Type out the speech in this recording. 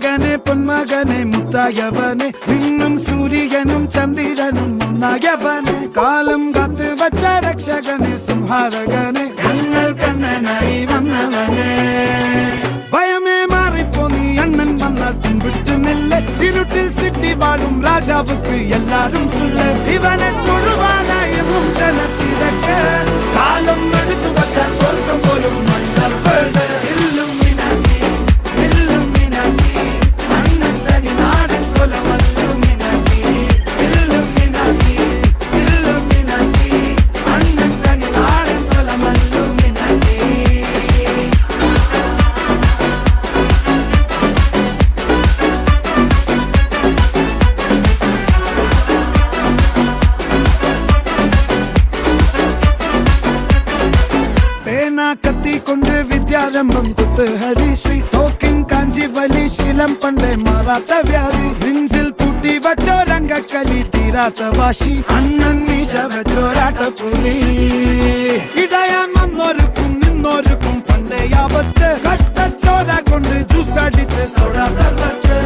മകനെ പൊന്മകനെ മുത്തായവനെ നിന്നും സൂര്യനും ചന്ദ്രനും ഒന്നായവനെ കാലം കാത്ത് വച്ച രക്ഷകനെ സംഹാരകനെ ഞങ്ങൾ കണ്ണനായി വന്നവനെ ഭയമേ മാറിപ്പോ നീ അണ്ണൻ വന്നാൽ തുമ്പിട്ടുന്നില്ല ഇരുട്ടിൽ സിറ്റി വാഴും രാജാവുക്ക് എല്ലാരും സുല്ല ഇവനെ തൊഴുവാനായും ജനത്തിരക്ക് കാലം എടുത്തു വച്ചാൽ സ്വർഗം പോലും മണ്ണർ വേൾഡ് കത്തിക്കൊണ്ട് വിദ്യാരംഭം കുത്ത് ഹരിശ്രീ തോക്കിൻ കാഞ്ചി വലി ശീലം പണ്ടേ മാറാത്ത വ്യാധി നെഞ്ചിൽ പൂട്ടി വച്ചോരംഗക്കലി തീരാത്ത വാശി അണ്ണൻ മീശ വെച്ചോരാട്ട പുലി ഇടയാൻ വന്നോർക്കും നിന്നോർക്കും പണ്ടേ ആപത്ത് കട്ടച്ചോര കൊണ്ട് ജ്യൂസ് അടിച്ച് സോഡ സർബത്ത്